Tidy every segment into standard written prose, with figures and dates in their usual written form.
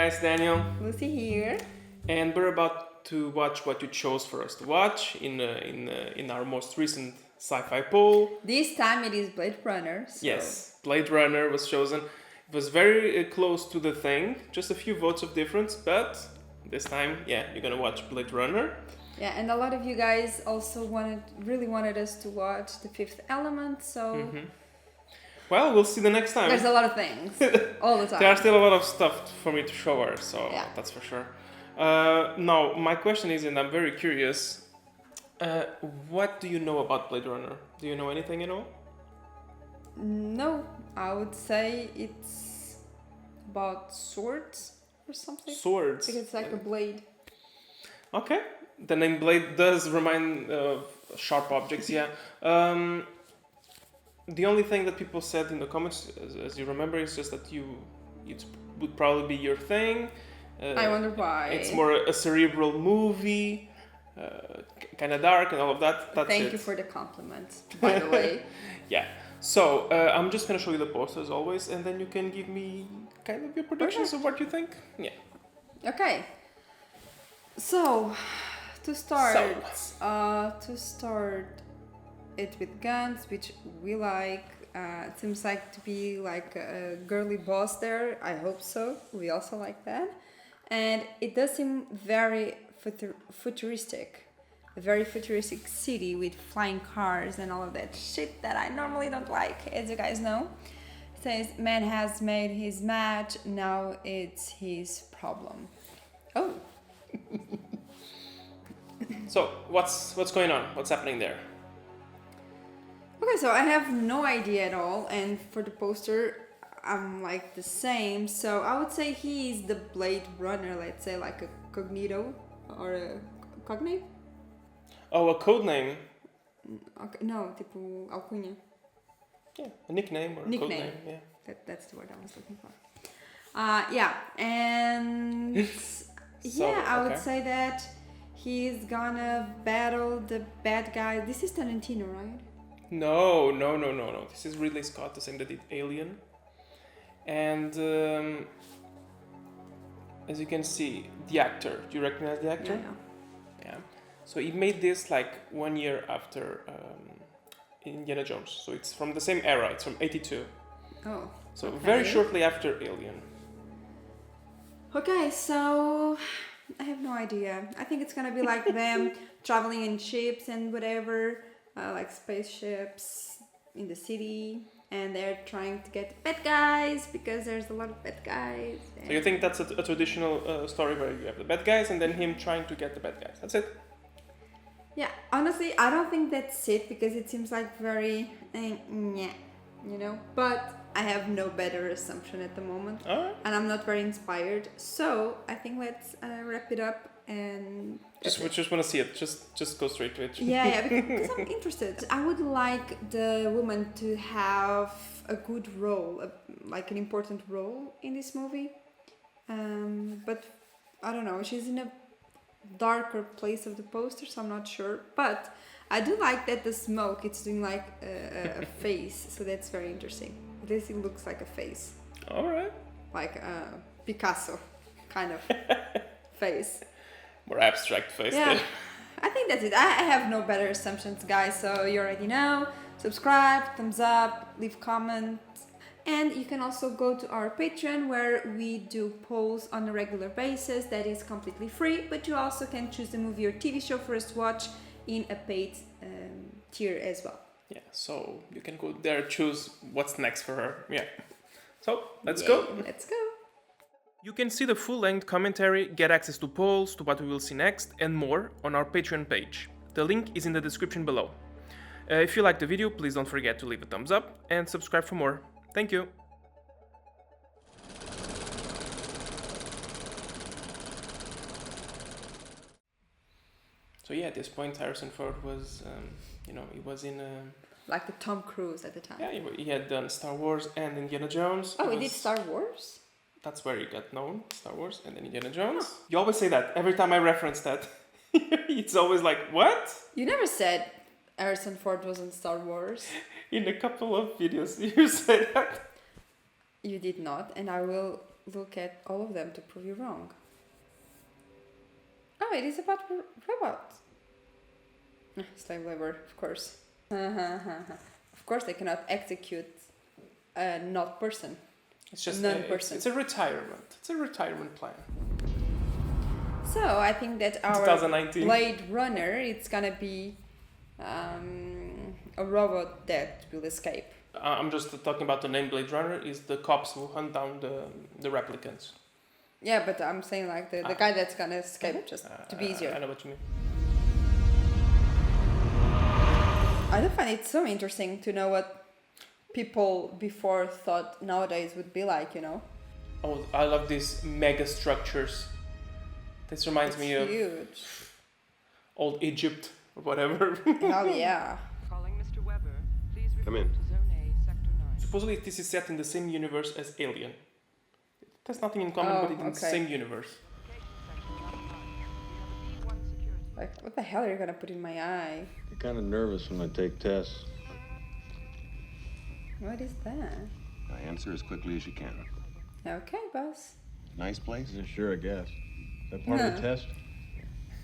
guys, Daniel. Lucy here. And we're about to watch what you chose for us to watch in our most recent sci-fi poll. This time it is Blade Runner. So. Yes, Blade Runner was chosen. It was very close to the thing, just a few votes of difference, but this time, yeah, you're gonna watch Blade Runner. Yeah, and a lot of you guys also really wanted us to watch The Fifth Element, so... Mm-hmm. Well, we'll see the next time. There's a lot of things, all the time. There are still a lot of stuff for me to show her, so yeah. That's for sure. Now, my question is, and I'm very curious, what do you know about Blade Runner? Do you know anything at all? No, I would say it's about swords or something. Swords? Because it's like a blade. Okay. The name Blade does remind of sharp objects, yeah. The only thing that people said in the comments, as you remember, is just that it would probably be your thing. I wonder why. It's more a cerebral movie, kind of dark and all of that. That's Thank you for the compliment, by the way. Yeah. So I'm just going to show you the poster as always, and then you can give me kind of your predictions of what you think. Yeah. Okay. So, to start it with guns, which we like. It seems like to be like a girly boss there. I hope so. We also like that. And it does seem very futuristic. A very futuristic city with flying cars and all of that shit that I normally don't like, as you guys know. It says, man has made his match, now it's his problem. Oh. So, what's going on? What's happening there? Okay, so I have no idea at all, and for the poster, I'm like the same. So I would say he is the Blade Runner, let's say like a cognito or a cognate. Oh, a code name? Okay, no, tipo alcunha. Yeah, a nickname or a code name. Yeah. That's the word I was looking for. Yeah, and I would say that he's gonna battle the bad guy. This is Tarantino, right? No. This is Ridley Scott, the same that did Alien. And as you can see, the actor. Do you recognize the actor? Yeah. So he made this like 1 year after Indiana Jones. So it's from the same era. It's from 82. Oh. So okay. very shortly after Alien. Okay, so I have no idea. I think it's gonna be like them traveling in ships and whatever. Like spaceships in the city, and they're trying to get bad guys because there's a lot of bad guys. So you think that's a traditional story where you have the bad guys and then him trying to get the bad guys? That's it? Yeah, honestly, I don't think that's it because it seems like very, you know. But I have no better assumption at the moment, and I'm not very inspired. So I think let's wrap it up. And just want to see it. Just go straight to it. Yeah, because I'm interested. I would like the woman to have a good role, like an important role in this movie. But I don't know. She's in a darker place of the poster, so I'm not sure. But I do like that the smoke. It's doing like a face, so that's very interesting. At least it looks like a face. All right. Like a Picasso kind of face. More abstract face. Yeah, I think that's it. I have no better assumptions, guys, so you already know. Subscribe, thumbs up, leave comments. And you can also go to our Patreon where we do polls on a regular basis. That is completely free, but you also can choose the movie or TV show for us to watch in a paid tier as well. Yeah, so you can go there, choose what's next for her. Yeah. So, let's go. Let's go. You can see the full-length commentary, get access to polls, to what we will see next, and more on our Patreon page. The link is in the description below. If you liked the video, please don't forget to leave a thumbs up and subscribe for more. Thank you! So yeah, at this point Harrison Ford was, he was in... like the Tom Cruise at the time. Yeah, he had done Star Wars and Indiana Jones. Oh, he did Star Wars? That's where he got known, Star Wars and then Indiana Jones. Oh. You always say that. Every time I reference that, it's always like, what? You never said Harrison Ford was in Star Wars. In a couple of videos you said that. You did not, and I will look at all of them to prove you wrong. Oh, it is about robots. Slave labor, of course. Of course, they cannot execute a not person. It's just non-person. it's a retirement. It's a retirement plan. So I think that our 2019. Blade Runner, it's gonna be a robot that will escape. I'm just talking about the name Blade Runner. Is the cops who hunt down the replicants. Yeah, but I'm saying like the guy that's gonna escape, just to be easier. I know what you mean. I do find it so interesting to know what people before thought nowadays would be like, you know? Oh, I love these mega structures. This reminds me of huge. old Egypt or whatever. Hell yeah. Calling Mr. Weber. Please Come report in. to Zone A, Sector 9. Supposedly this is set in the same universe as Alien. It has nothing in common, Oh, but it's in the okay. same universe. Like, what the hell are you gonna put in my eye? I'm kind of nervous when I take tests. What is that? Now answer as quickly as you can. Okay, boss. Nice place? Yeah, sure, I guess. Is that part of the test?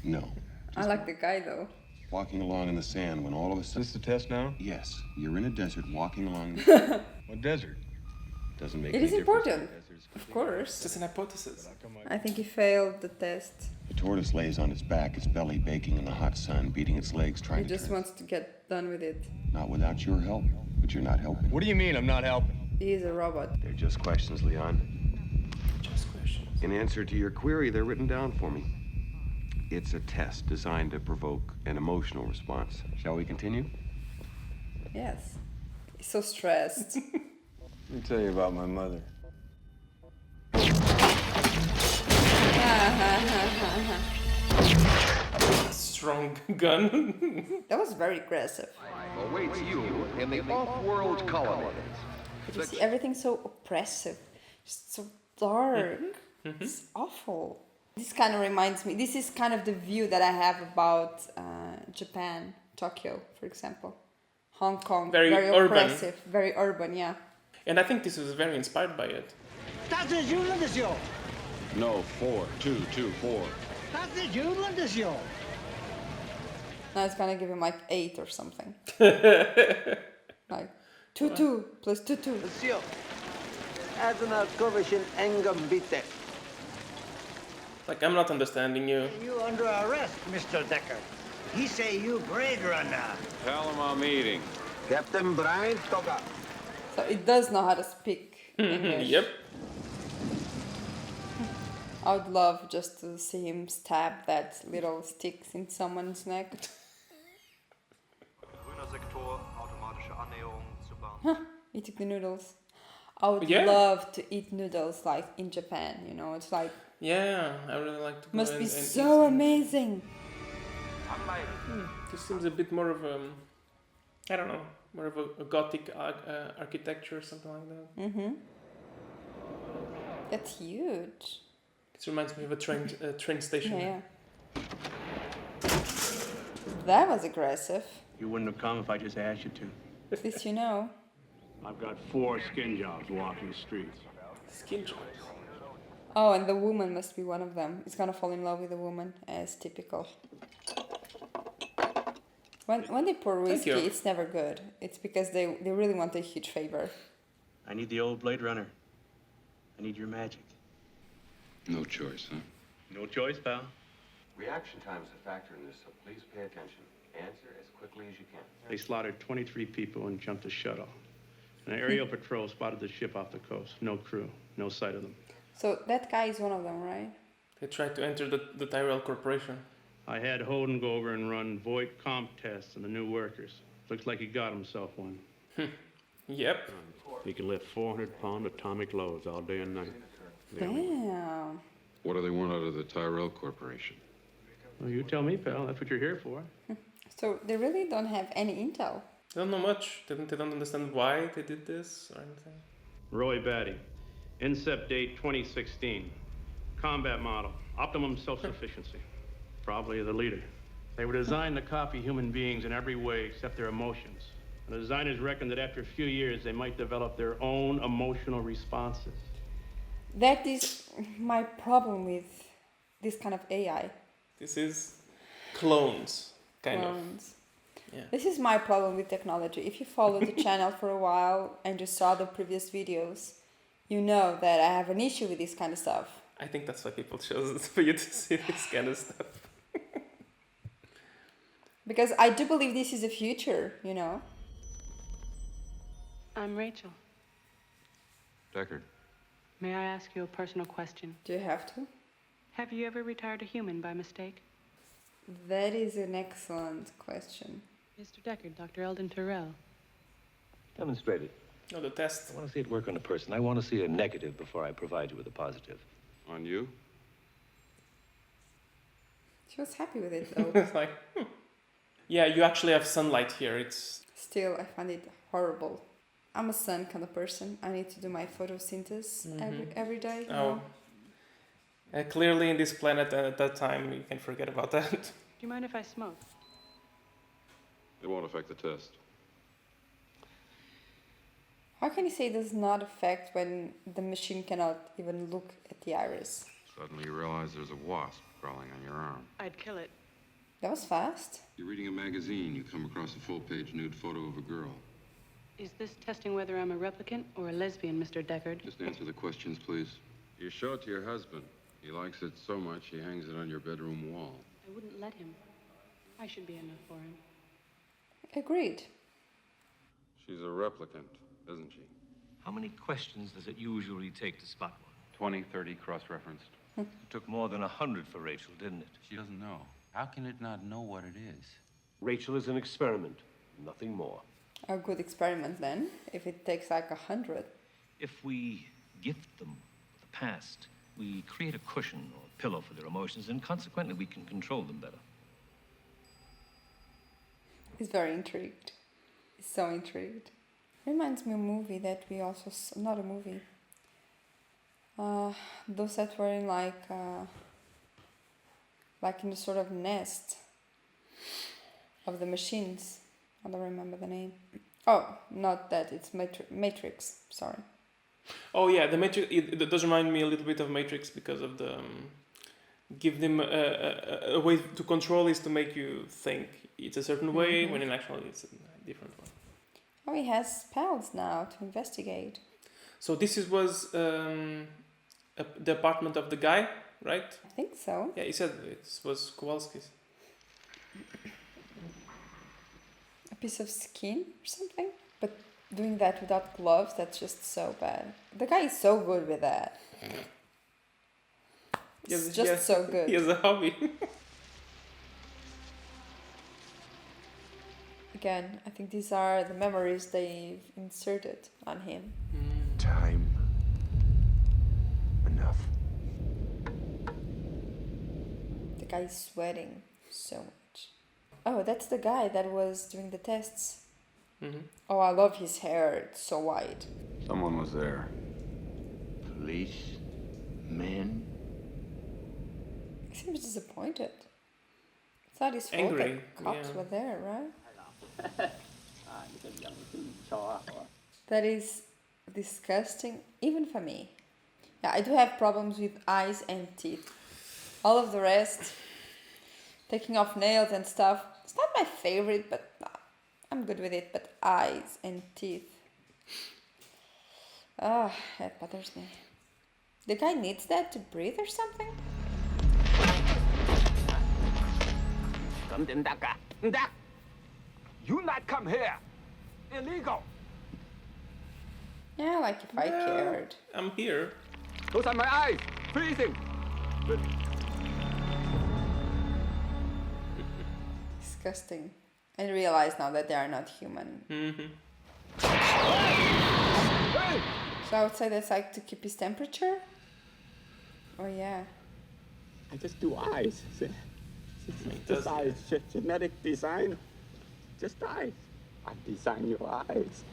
No. I like the guy though. Walking along in the sand when all of a Is sudden... this the test now? Yes, you're in a desert walking along... What desert? Doesn't make It any is difference. important, of course. It's just an hypothesis. I think he failed the test. The tortoise lays on its back, its belly baking in the hot sun, beating its legs, He trying to just turn. wants to get done with it. Not without your help, but you're not helping. What do you mean I'm not helping? He is a robot. They're just questions, Leon. Just questions. In answer to your query, they're written down for me. It's a test designed to provoke an emotional response. Shall we continue? Yes. He's so stressed. Let me tell you about my mother. Strong gun. That was very aggressive. Awaits you in the off-world colony. But you see, everything's so oppressive, just so dark. It's awful. This kind of reminds me, this is kind of the view that I have about Japan, Tokyo, for example. Hong Kong, Very urban. oppressive, very urban, yeah. And I think this was very inspired by it. No, 4. 2, 2, 4. Now it's gonna give him like 8 or something. Like 2 plus 2. Like, I'm not understanding you. You under arrest, Mr. Decker. He say you Blade Runner. Tell him I'm eating. Captain Brian Toga. So it does know how to speak English. Yep. I would love just to see him stab that little sticks in someone's neck. Eating the noodles. I would Yeah. love to eat noodles like in Japan, you know, it's like, Yeah, I really like to go must and be eat so some. amazing. This seems a bit more of I don't know, more of a gothic architecture or something like that. That's huge. It reminds me of a train station. Yeah. That was aggressive. You wouldn't have come if I just asked you to. At least you know. I've got 4 skin jobs walking the streets. Skin jobs. Oh, and the woman must be one of them. He's gonna fall in love with a woman, as typical. When they pour whiskey, you. it's never good. It's because they really want a huge favor. I need the old Blade Runner. I need your magic. No choice, huh? No choice, pal. Reaction time is a factor in this, so please pay attention. Answer as quickly as you can. They slaughtered 23 people and jumped a shuttle. An aerial patrol spotted the ship off the coast. No crew, no sight of them. So that guy is one of them, right? They tried to enter the Tyrell Corporation. I had Holden go over and run void comp tests on the new workers. Looks like he got himself one. Yep. He can lift 400-pound atomic loads all day and night. Damn. What do they want out of the Tyrell Corporation? Well, you tell me, pal. That's what you're here for. So they really don't have any intel. They don't know much. They don't understand why they did this or anything. Roy Batty. Incept date 2016. Combat model. Optimum self-sufficiency. Probably the leader. They were designed to copy human beings in every way except their emotions. And the designers reckoned that after a few years, they might develop their own emotional responses. That is my problem with this kind of AI. This is clones, kind of. Clones. Yeah. This is my problem with technology. If you follow the channel for a while and you saw the previous videos, you know that I have an issue with this kind of stuff. I think that's why people chose for you to see this kind of stuff. Because I do believe this is the future, you know? I'm Rachel. Deckard. May I ask you a personal question? Do you have to? Have you ever retired a human by mistake? That is an excellent question. Mr. Deckard, Dr. Eldon Terrell. Demonstrate it. No, the test. I want to see it work on a person. I want to see a negative before I provide you with a positive. On you? She was happy with it though. It's like, yeah, you actually have sunlight here. It's Still, I find it horrible. I'm a sun kind of person. I need to do my photosynthesis every day. You know? clearly in this planet and at that time you can forget about that. Do you mind if I smoke? It won't affect the test. How can you say it does not affect when the machine cannot even look at the iris? Suddenly you realize there's a wasp crawling on your arm. I'd kill it. That was fast. You're reading a magazine, you come across a full-page nude photo of a girl. Is this testing whether I'm a replicant or a lesbian, Mr. Deckard? Just answer the questions, please. You show it to your husband. He likes it so much, he hangs it on your bedroom wall. I wouldn't let him. I should be enough for him. Agreed. She's a replicant, isn't she? How many questions does it usually take to spot one? 20, 30 cross-referenced. It took more than 100 for Rachel, didn't it? She doesn't know. How can it not know what it is? Rachel is an experiment, nothing more. A good experiment then, if it takes like 100. If we gift them with the past, we create a cushion or pillow for their emotions, and consequently we can control them better. He's very intrigued. He's so intrigued. Reminds me of a movie that we also saw, not a movie. Those that were in like in a sort of nest of the machines. I don't remember the name. Oh, not that. It's Matrix. Sorry. Oh yeah, the Matrix. It does remind me a little bit of Matrix because of the give them a way to control is to make you think it's a certain way when in actuality it's a different one. Oh, he has pals now to investigate. So this was the apartment of the guy, right? I think so. Yeah, he said it was Kowalski's. A piece of skin or something? But doing that without gloves, that's just so bad. The guy is so good with that. It's just so good. He has a hobby. Again, I think these are the memories they've inserted on him. Time. Enough. The guy is sweating so much. Oh, that's the guy that was doing the tests. Oh, I love his hair. It's so white. Someone was there. Police. Men. He seems disappointed. It's not his fault Angry, that cops yeah. were there, right? That is disgusting, even for me. Yeah, I do have problems with eyes and teeth. All of the rest, taking off nails and stuff, it's not my favorite, but I'm good with it. But eyes and teeth, that bothers me. The guy needs that to breathe or something? You not come here. Illegal. Yeah, like if I cared. I'm here. Those are my eyes. Freezing. Disgusting. I realize now that they are not human. So I would say that's like to keep his temperature? Oh yeah. I just do eyes. Just eyes. Genetic design. Just eyes. I design your eyes.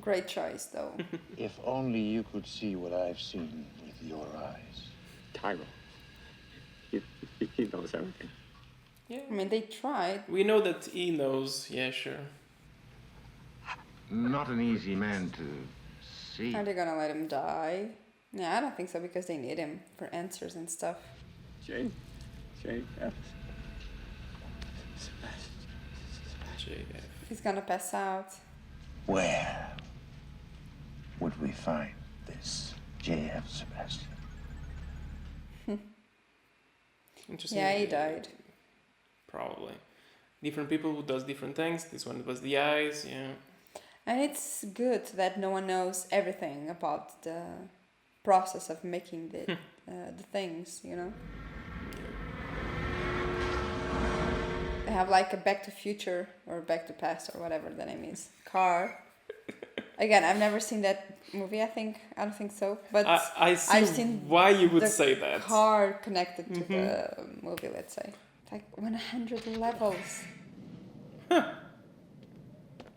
Great choice though. If only you could see what I've seen with your eyes. Tyro. He knows everything. Yeah. I mean, they tried. We know that he knows. Yeah, sure. Not an easy man to see. Are they gonna let him die? Yeah, I don't think so because they need him for answers and stuff. JF. JF. He's gonna pass out. Where would we find this JF Sebastian? Interesting. Yeah, he died. Probably. Different people who does different things. This one was the eyes, yeah. And it's good that no one knows everything about the process of making the things, you know? They have like a Back to Future or Back to Past or whatever the name is. Car. Again, I've never seen that movie, I don't think so. But I see I've seen why you would the say that. car connected to the movie, let's say. Like 100 levels.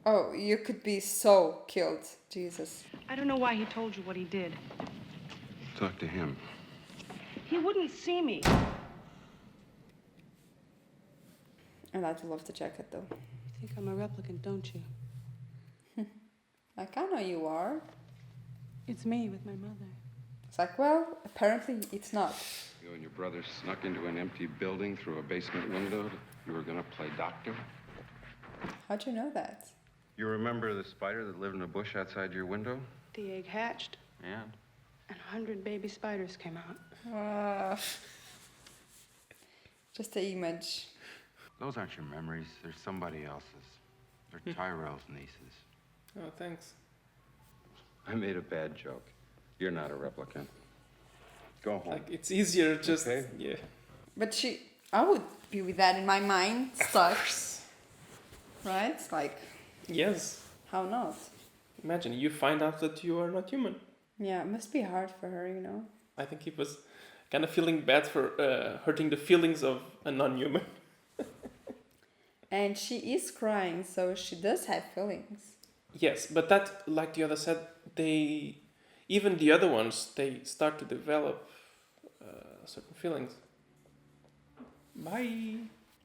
Oh, you could be so killed. Jesus. I don't know why he told you what he did. Talk to him. He wouldn't see me. I like to love the jacket though. You think I'm a replicant, don't you? Like, I know you are. It's me with my mother. It's like, well, apparently it's not. You and your brother snuck into an empty building through a basement window. You were gonna play doctor? How'd you know that? You remember the spider that lived in a bush outside your window? The egg hatched, And? and 100 baby spiders came out. Just the image. Those aren't your memories. They're somebody else's. They're Tyrell's nieces. Oh, thanks. I made a bad joke. You're not a replicant. Go home. Like, it's easier just... Okay. Yeah. But I would be with that in my mind stuck. Right? It's like, Yes. how not? Imagine, you find out that you are not human. Yeah, it must be hard for her, you know? I think he was kind of feeling bad for hurting the feelings of a non-human. And she is crying, so she does have feelings. Yes, but that, like the other said, even the other ones, they start to develop certain feelings. Bye.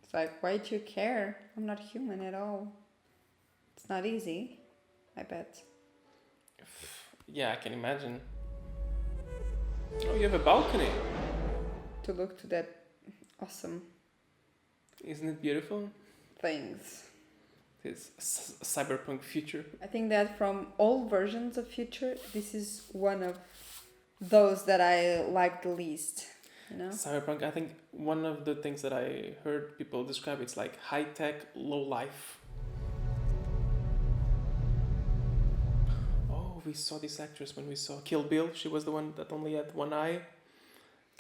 It's like, why do you care? I'm not human at all. It's not easy, I bet. Yeah, I can imagine. Oh, you have a balcony. To look to that awesome Isn't it beautiful? things. This cyberpunk future. I think that from all versions of Future, this is one of those that I like the least. You know? Cyberpunk, I think one of the things that I heard people describe, it's like high-tech, low-life. Oh, we saw this actress when we saw Kill Bill. She was the one that only had one eye.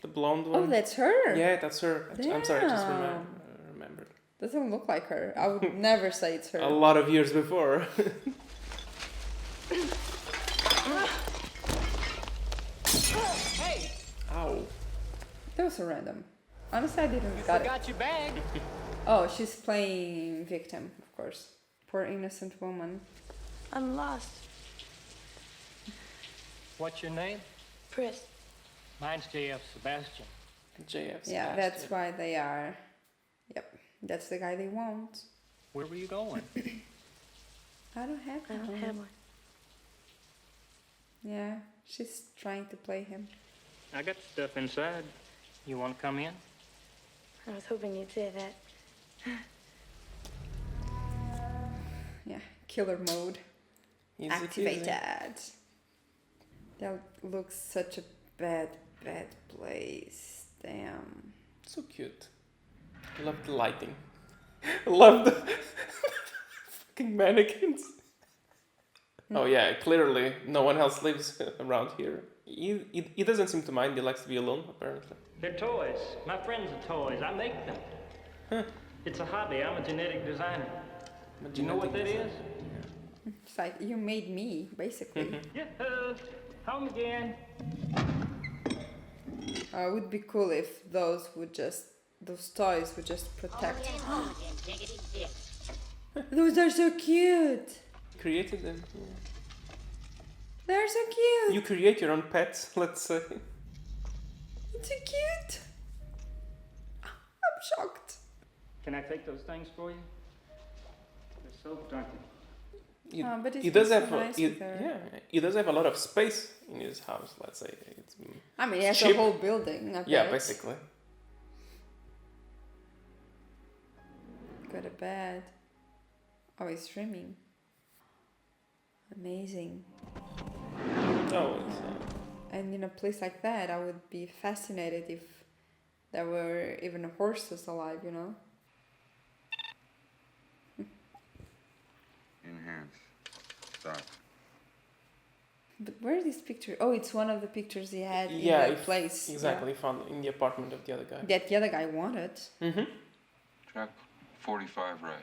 The blonde one. Oh, that's her? Yeah, that's her. I'm sorry, I just remembered. Doesn't look like her. I would never say it's her. A lot of years before. Hey! Ow. That was so random. Honestly, I didn't got it. Forgot your bag. Oh, she's playing victim, of course. Poor innocent woman. I'm lost. What's your name? Pris. Mine's JF Sebastian. JF Yeah, that's why they are. Yep, that's the guy they want. Where were you going? I don't have I one. don't have one. Yeah, she's trying to play him. I got stuff inside. You want to come in? I was hoping you'd say that. Yeah, killer mode. Easy Activated. peasy. That looks such a bad place. Damn. So cute. Love the lighting. Love the fucking mannequins. Oh yeah, clearly no one else lives around here. He doesn't seem to mind. He likes to be alone, apparently. They're toys. My friends are toys. I make them. Huh. It's a hobby. I'm a genetic designer. Do you know what that is? It's like, you made me, basically. Yeah, home again. It would be cool if those toys would just protect. Those are so cute. Created them. Yeah. They're so cute. You create your own pets, let's say. It's so cute. I'm shocked. Can I take those things for you? They're soaked, aren't they? But he does have nice with her. he does have a lot of space in his house. Let's say it's. I mean, he has cheap. a whole building. Yeah, basically. Go to bed. Oh, he's streaming. Amazing. Oh, it's, and in a place like that, I would be fascinated if there were even horses alive, you know? Enhance. Stop. But where is this picture? Oh, it's one of the pictures he had in the place. Exactly, found in the apartment of the other guy. That the other guy wanted. Mm-hmm. Track 45 right.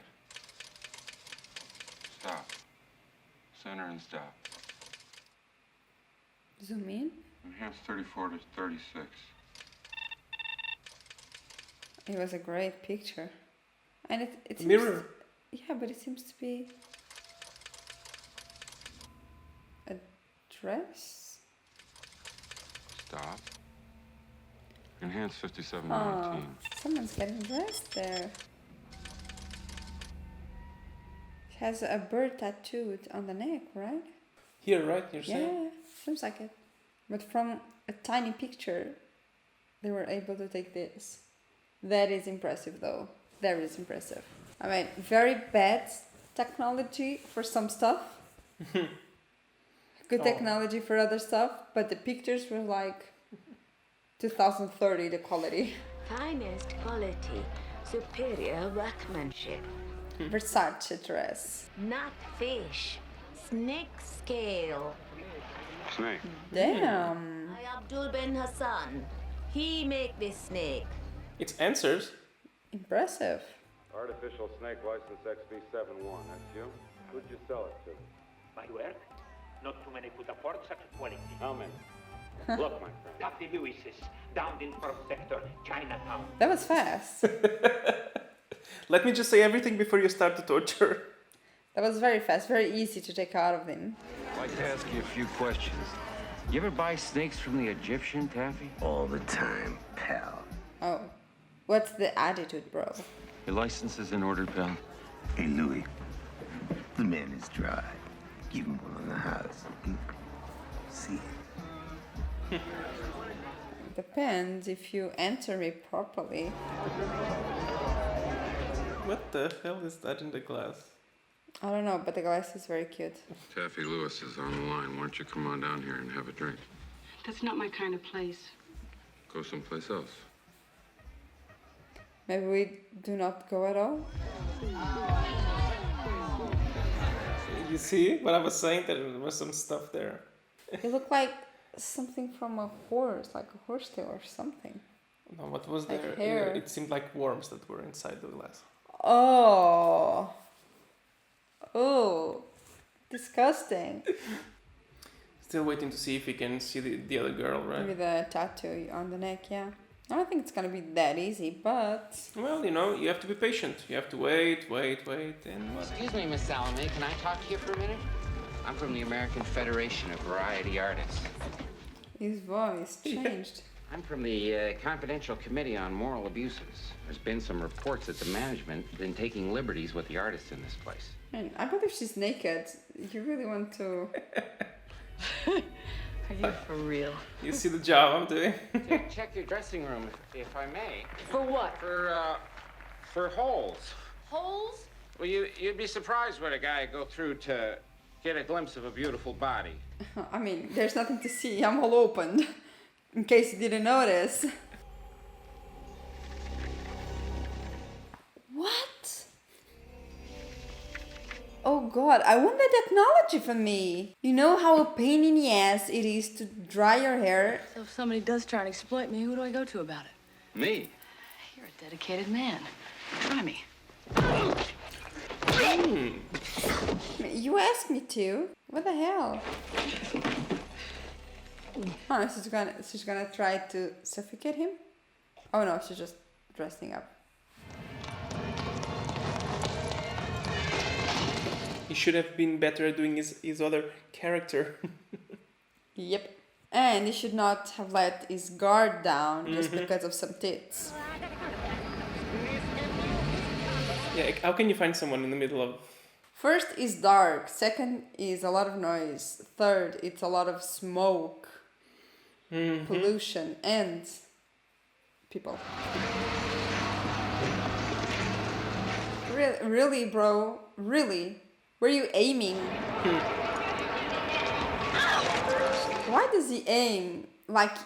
Stop. Center and stop. Zoom in. Enhance 34 to 36. It was a great picture. And it seems... Mirror. Yeah, but it seems to be... a dress? Stop. Enhance 57 to 19. Someone's getting dressed there. It has a bird tattooed on the neck, right? Here, right? You're saying? Yeah, seems like it. But from a tiny picture, they were able to take this. That is impressive, though. That is impressive. I mean, very bad technology for some stuff. Good technology for other stuff, but the pictures were like 2030, the quality. Finest quality, superior workmanship. Versace dress. Not fish, snake scale. Snake. Damn. I Abdul Ben Hassan. He make this snake. It's answers. Impressive. Artificial snake license XB71. That's you? Who'd you sell it to? My work? Not too many could afford such quality. How many? Look, my friend. Dr. Lewis's, down in first sector, Chinatown. That was fast. Let me just say everything before you start the torture. That was very fast, very easy to take out of him. I'd like to ask you a few questions. You ever buy snakes from the Egyptian, Taffy? All the time, pal. Oh, what's the attitude, bro? Your license is in order, pal. Hey, Louis. The man is dry. Give him one in the house. See? Depends if you answer me properly. What the hell is that in the glass? I don't know, but the glass is very cute. Taffy Lewis is on the line. Why don't you come on down here and have a drink? That's not my kind of place. Go someplace else. Maybe we do not go at all? You see what I was saying? There was some stuff there. It looked like something from a horse, like a horse tail or something. No, what was Like there? hair. It seemed like worms that were inside the glass. Oh. Oh. Disgusting. Still waiting to see if we can see the other girl, right? With a tattoo on the neck, yeah. I don't think it's gonna be that easy, but... Well, you know, you have to be patient. You have to wait, and... Excuse me, Miss Salome, can I talk to you for a minute? I'm from the American Federation of Variety Artists. His voice changed. I'm from the Confidential Committee on Moral Abuses. There's been some reports that the management has been taking liberties with the artists in this place. Man, I believe she's naked. You really want to... Are you for real? You see the job I'm doing? Check your dressing room, if I may. For what? For holes. Holes? Well, you'd be surprised what a guy go through to get a glimpse of a beautiful body. I mean, there's nothing to see. I'm all opened. In case you didn't notice. What? Oh god, I want that technology for me. You know how a pain in the ass it is to dry your hair? So if somebody does try and exploit me, who do I go to about it? Me? You're a dedicated man. Try me. You asked me to. What the hell? Oh, she's gonna try to suffocate him? Oh no, she's just dressing up. He should have been better at doing his other character. Yep. And he should not have let his guard down just because of some tits. Yeah, how can you find someone in the middle of First is dark. Second is a lot of noise. Third, it's a lot of smoke, pollution, and people. Really, bro? Really? Were you aiming? Why does he aim like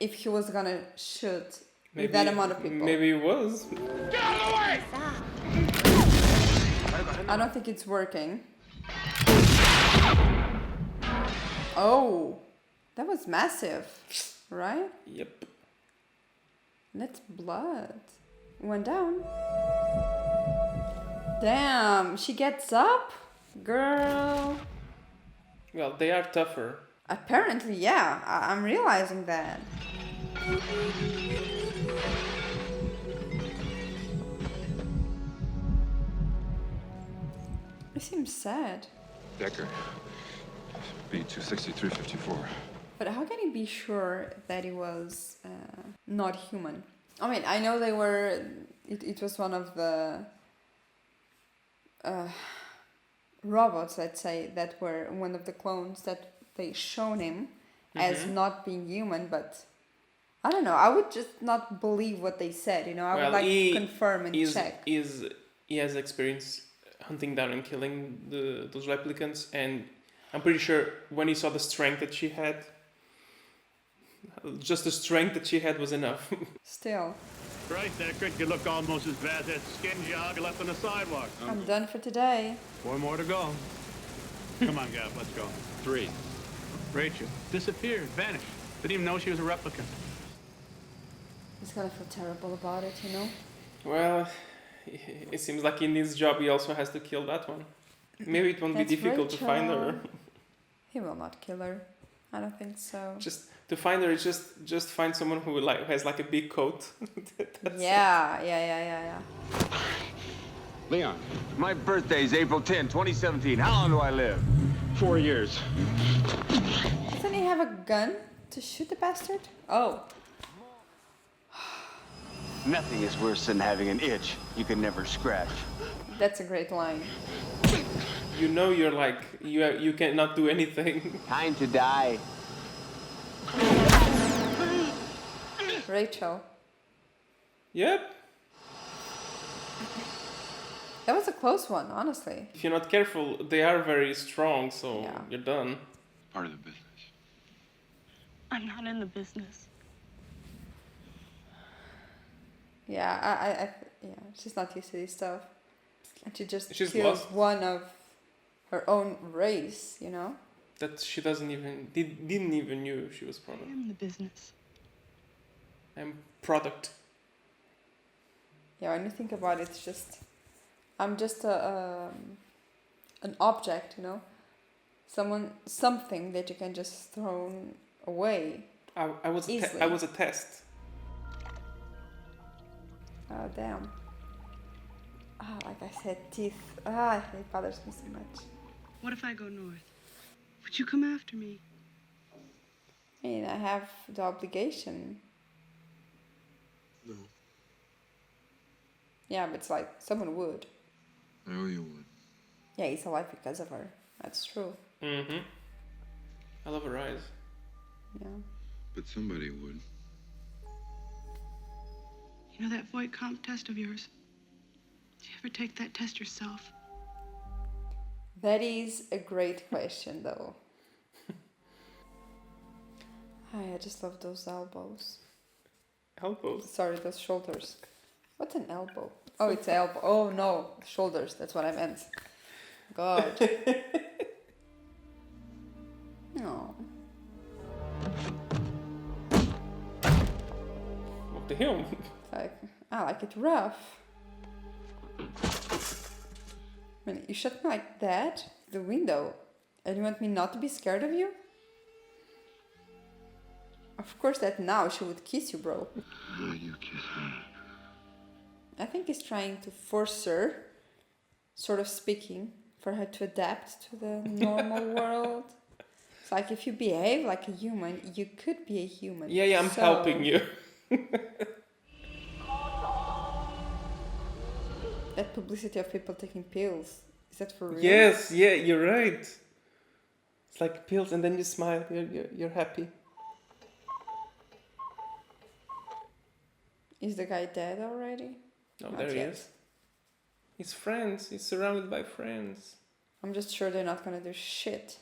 if he was gonna shoot with that amount of people? Maybe it was. Get out of the way! I don't think it's working. Oh, that was massive, right? Yep. That's blood. Went down. Damn, she gets up? Girl. Well, they are tougher. Apparently, yeah. I'm realizing that. He seems sad. Decker. B26354. But how can he be sure that he was not human? I mean, I know they were... It was one of the... robots, let's say, that were one of the clones that they shown him as not being human, but I don't know, I would just not believe what they said, you know, I would like to confirm and check. He has experience hunting down and killing those replicants, and I'm pretty sure when he saw the strength that she had, just the strength that she had was enough. Still. Christ, Deckard, you look almost as bad as that skin jog left on the sidewalk. I'm done for today. 4 more to go. Come on, Gav, let's go. 3. Rachel disappeared, vanished. Didn't even know she was a replicant. He's gonna feel terrible about it, you know? Well, it seems like in his job he also has to kill that one. Maybe it won't be difficult to find her. He will not kill her. I don't think so. Just to find her is just find someone who has like a big coat. Yeah. Leon, my birthday's April 10, 2017. How long do I live? 4 years. Doesn't he have a gun to shoot the bastard? Oh. Nothing is worse than having an itch you can never scratch. That's a great line. You know you're like, you cannot do anything. Time to die. Rachel. Yep. That was a close one, honestly. If you're not careful, they are very strong, so you're done. Part of the business. I'm not in the business. Yeah, she's not used to this stuff. And she just She's kills lost. one of her own race, you know? That she didn't even knew she was product. I'm in the business. I'm product. Yeah, when you think about it, it's just... I'm just an object, you know? Something that you can just throw away. I was a test. Oh, damn. Ah, like I said, teeth. Ah, it bothers me so much. What if I go north? Would you come after me? I mean, I have the obligation. No. Yeah, but it's like, someone would. I know you would. Yeah, he's alive because of her. That's true. Mm-hmm. I love her eyes. Yeah. But somebody would. You know that Voight comp test of yours? Did you ever take that test yourself? That is a great question, though. I just love those elbows. Elbows? Sorry, those shoulders. What's an elbow? Oh, it's elbow. Oh, no. Shoulders. That's what I meant. God. No. What the hell? Like, I like it rough. I mean, you shot me like that, the window, and you want me not to be scared of you? Of course that now she would kiss you, bro. You kiss me. I think he's trying to force her, sort of speaking, for her to adapt to the normal world. It's like, if you behave like a human, you could be a human. Yeah, I'm helping you. That publicity of people taking pills Is that for real? Yes, yeah, you're right. It's like pills and then you smile, you're happy. Is the guy dead already? No, Not there he yet. is. He's friends, he's surrounded by friends. I'm just sure they're not gonna do shit.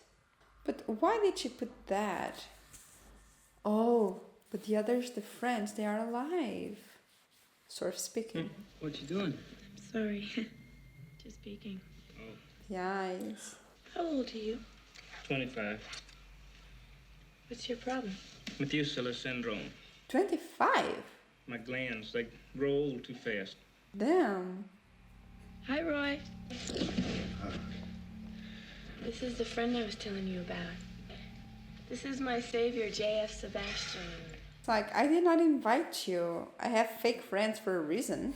But why did she put that? Oh, but the others, the friends, they are alive. Sort of speaking. What you doing? Sorry. Just speaking. The eyes. How old are you? 25. What's your problem? Methuselah syndrome. 25? My glands, they grow old too fast. Damn. Hi, Roy. This is the friend I was telling you about. This is my savior, J.F. Sebastian. It's like, I did not invite you. I have fake friends for a reason.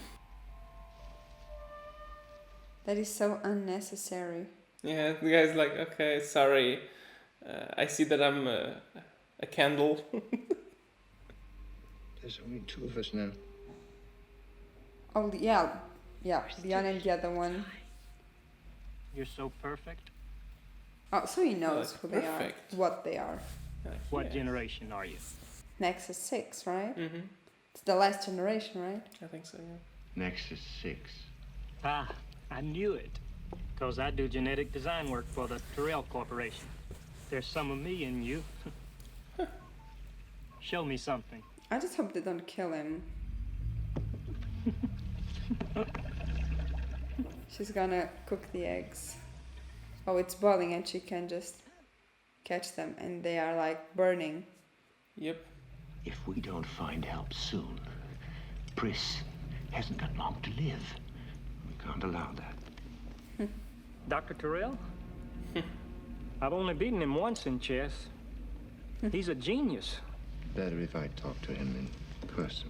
That is so unnecessary. Yeah, the guy's like, okay, sorry. I see that I'm a candle. There's only two of us now. Oh, yeah. Yeah, Leon and the other one. You're so perfect. Oh, so he knows Like who they are, perfect. what they are. What generation are you? Nexus 6, right? Mm-hmm. It's the last generation, right? I think so, yeah. Nexus 6. Ah, I knew it. Because I do genetic design work for the Terrell Corporation. There's some of me in you. Show me something. I just hope they don't kill him. She's gonna cook the eggs. Oh, it's boiling and she can just catch them and they are like burning. Yep. If we don't find help soon, Pris hasn't got long to live. We can't allow that. Dr. Terrell? I've only beaten him once in chess. He's a genius. Better if I talk to him in person.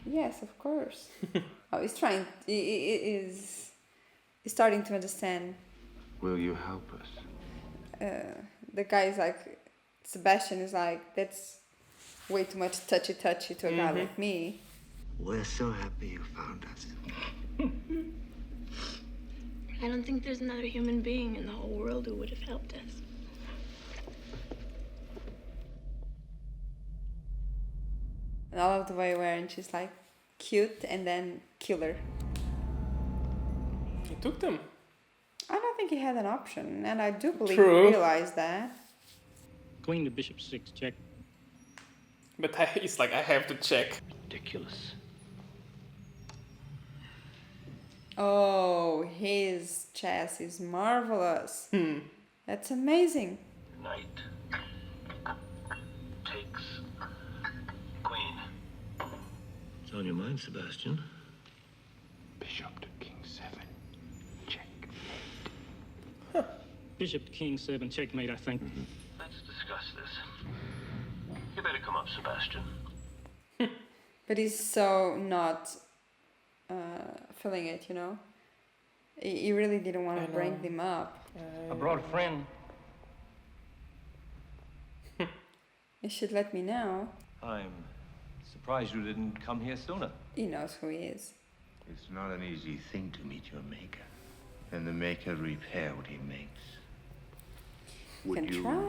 Yes, of course. Oh, he's trying. He's starting to understand. Will you help us? The guy is like, Sebastian is like, that's way too much touchy-touchy to a guy like me. We're so happy you found us. I don't think there's another human being in the whole world who would have helped us. And I love the way where she's like cute and then killer. He took them. I don't think he had an option, and I do believe True. he realized that. Queen to bishop 6, check. But he's like, I have to check. Ridiculous. Oh, his chess is marvelous. That's amazing. Knight takes queen. What's on your mind, Sebastian? Bishop to king 7. Check. Bishop to king 7, checkmate, I think. Let's discuss this. You better come up, Sebastian. But he's so not feeling it, you know? He really didn't want to bring them up. I brought a friend. You should let me know. I'm surprised you didn't come here sooner. He knows who he is. It's not an easy thing to meet your maker. And the maker repair what he makes. Can Would you try.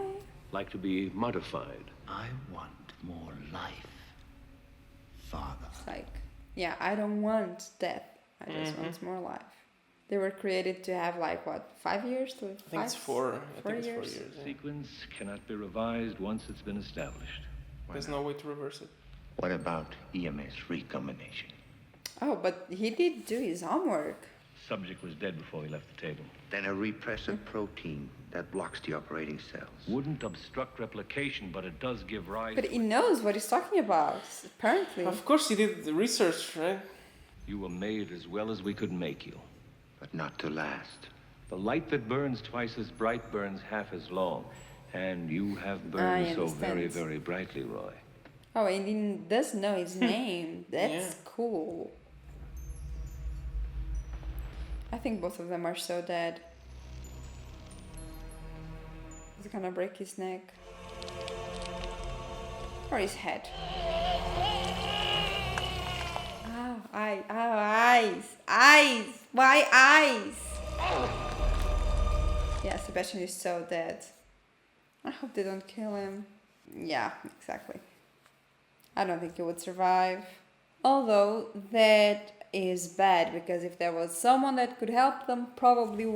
Like to be modified? I want more life, Father. It's like, yeah, I don't want death. I just want more life. They were created to have like what, 5 years to I think it's 4. I think it's 4 years. Yeah. Sequence cannot be revised once it's been established. There's no way to reverse it. What about EMS recombination? Oh, but he did do his homework. Subject was dead before he left the table. Then a repressor protein that blocks the operating cells. Wouldn't obstruct replication, but it does give rise. But he knows what he's talking about, apparently. Of course he did the research, right? You were made as well as we could make you. But not to last. The light that burns twice as bright burns half as long. And you have burned so very, very brightly, Roy. Oh, and he does know his name. That's cool. I think both of them are so dead. He's gonna break his neck. Or his head. Oh, eyes. Eyes. Why eyes? Sebastian is so dead. I hope they don't kill him. Yeah, exactly. I don't think he would survive. Although that is bad, because if there was someone that could help them, probably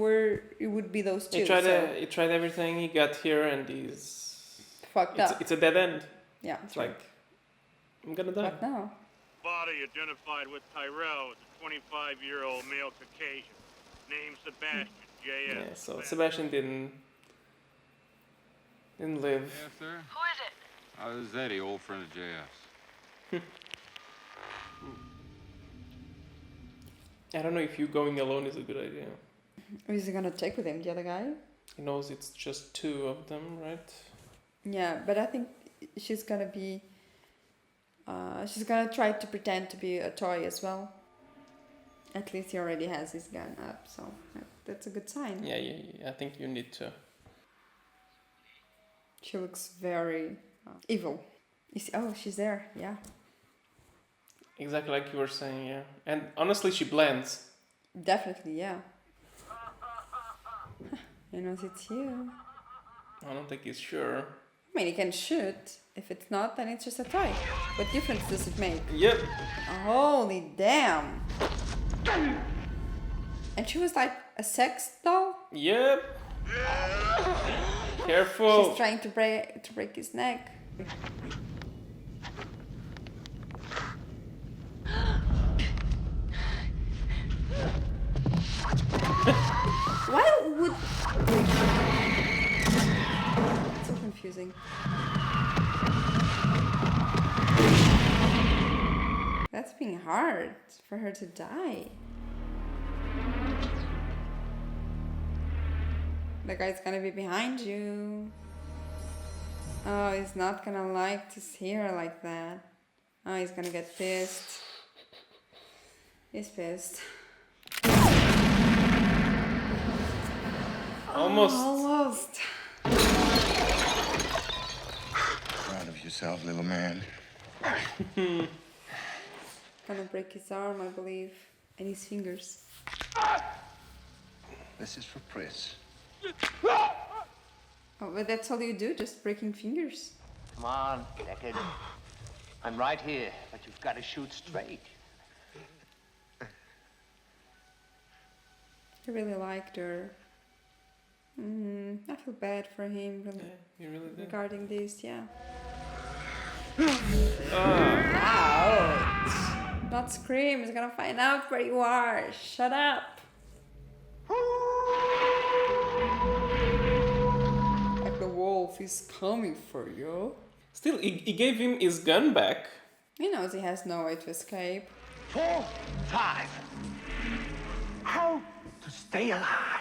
it would be those two. He tried everything. He got here and he's fucked up. It's a dead end. Yeah, it's like I'm gonna die. What now? Body identified with Tyrell as a 25-year-old male Caucasian. Name Sebastian, J.S. Yeah, so Sebastian didn't live. Yes, sir? Who is it? This is Eddie, old friend of J.S. I don't know if you going alone is a good idea. Is he gonna take with him the other guy? He knows it's just two of them, right? Yeah, but I think she's gonna be... she's gonna try to pretend to be a toy as well. At least he already has his gun up, so that's a good sign. Yeah, I think you need to. She looks very evil. You see, oh, she's there, yeah. Exactly like you were saying, yeah. And honestly, she blends. Definitely, yeah. He knows it's you. I don't think he's sure. I mean, he can shoot. If it's not, then it's just a toy. What difference does it make? Yep. Holy damn. And she was like a sex doll? Yep. Careful. She's trying to break his neck. Why would... It's so confusing. That's being hard for her to die. The guy's gonna be behind you. Oh, he's not gonna like to see her like that. Oh, he's gonna get pissed. He's pissed. Almost. Almost. Proud of yourself, little man. Gonna break his arm, I believe, and his fingers. This is for Pris. Oh, but that's all you do, just breaking fingers. Come on, Deckard. I'm right here, but you've got to shoot straight. I really liked her. I feel bad for him you really did. regarding this, yeah. Ouch. Not scream, he's gonna find out where you are. Shut up. Like the wolf is coming for you. Still, he gave him his gun back. He knows he has no way to escape. 4, 5. How to stay alive.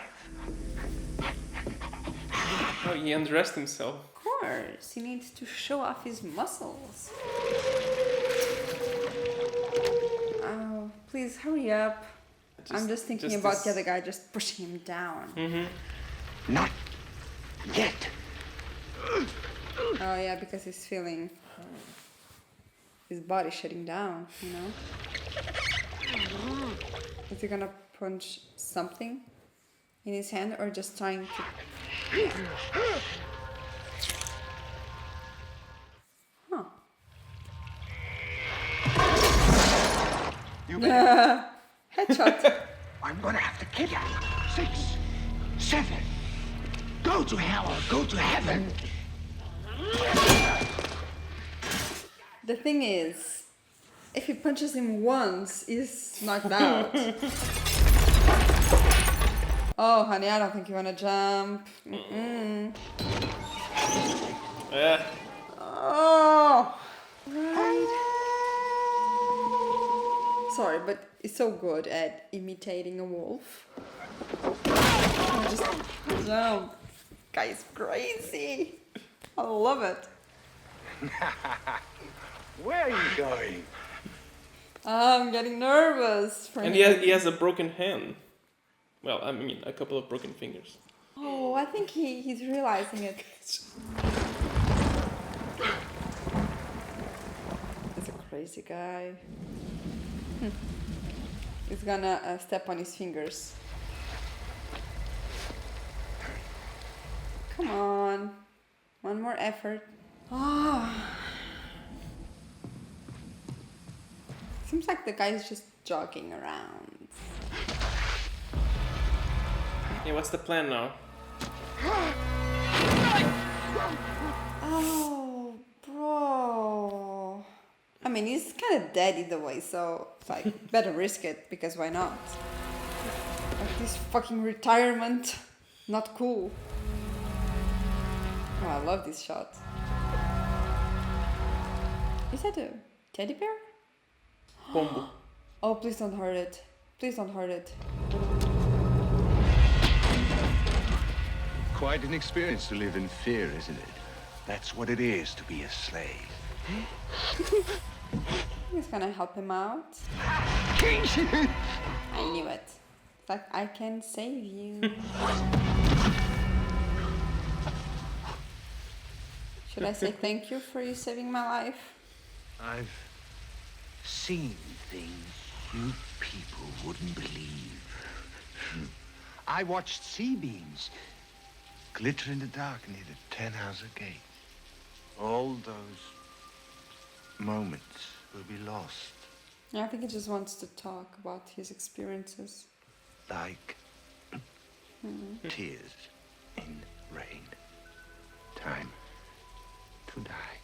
Oh, he undressed himself. Of course, he needs to show off his muscles. Oh, please hurry up. I'm just thinking about the other guy just pushing him down. Not yet. Oh yeah, because he's feeling his body shutting down, you know? Is he gonna punch something in his hand or just trying to... Huh. You headshot. I'm gonna have to kill you. 6, 7. Go to hell or go to heaven. The thing is, if he punches him once, he's knocked out. Oh, honey, I don't think you wanna jump. Yeah. Oh. Right. Sorry, but he's so good at imitating a wolf. Just jump. Guy's crazy. I love it. Where are you going? I'm getting nervous for And him. he has a broken hand. Well, I mean, a couple of broken fingers. Oh, I think he's realizing it. He's a crazy guy. He's gonna step on his fingers. Come on. One more effort. Oh. Seems like the guy is just jogging around. Yeah, what's the plan now? Oh, bro. I mean, he's kind of dead either way, so it's like, better risk it, because why not? Like this fucking retirement. Not cool. Oh, I love this shot. Is that a teddy bear? Pombo. Oh, please don't hurt it. Please don't hurt it. Quite an experience to live in fear, isn't it? That's what it is to be a slave. He's gonna help him out. I knew it. It's like, I can save you. Should I say thank you for you saving my life? I've seen things you people wouldn't believe. I watched sea beams glitter in the dark near the 10-house gate. All those moments will be lost. Yeah, I think he just wants to talk about his experiences. Like tears in rain. Time to die.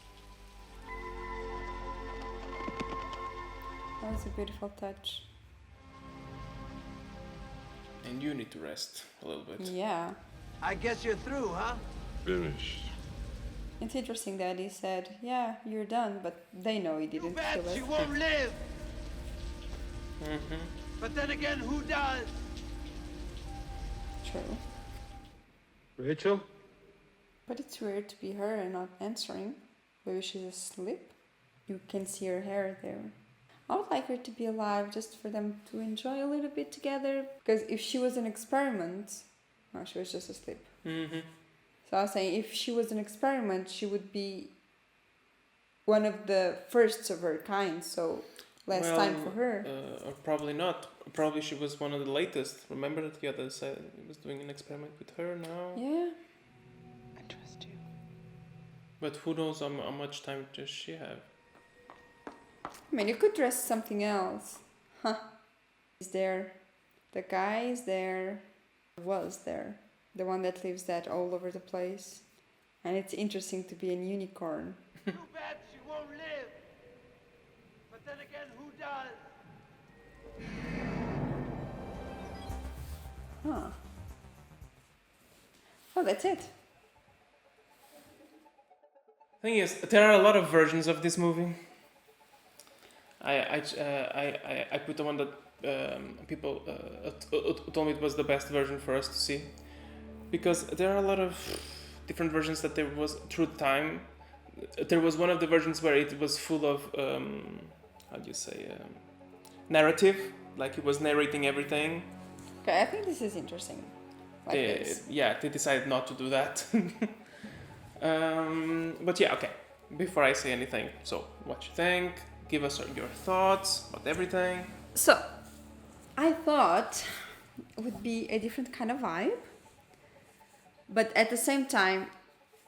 That was a beautiful touch. And you need to rest a little bit. Yeah. I guess you're through, huh? Finished. It's interesting that he said, yeah, you're done, but they know he didn't Bet kill she it. won't live. But then again, who does? True. Rachel? But it's weird to be her and not answering. Maybe she's asleep. You can see her hair there. I would like her to be alive just for them to enjoy a little bit together. Because if she was an experiment... No, she was just asleep. So I was saying, if she was an experiment, she would be one of the firsts of her kind, so less time for her. Or probably not. Probably she was one of the latest. Remember that the other side was doing an experiment with her now? Yeah. I trust you. But who knows how much time does she have? I mean, you could dress something else. Huh. Is there. The guy is there. Was there. The one that lives that all over the place. And it's interesting to be a unicorn. Too bad she won't live. But then again, who does? Huh. Oh, that's it. Thing is, there are a lot of versions of this movie. I put the one that people told me it was the best version for us to see, because there are a lot of different versions that there was through time. There was one of the versions where it was full of how do you say narrative, like he was narrating everything. Okay, I think this is interesting. Like this. Yeah, they decided not to do that. But yeah, okay. Before I say anything, so what you think? Give us your thoughts about everything. So, I thought it would be a different kind of vibe, but at the same time,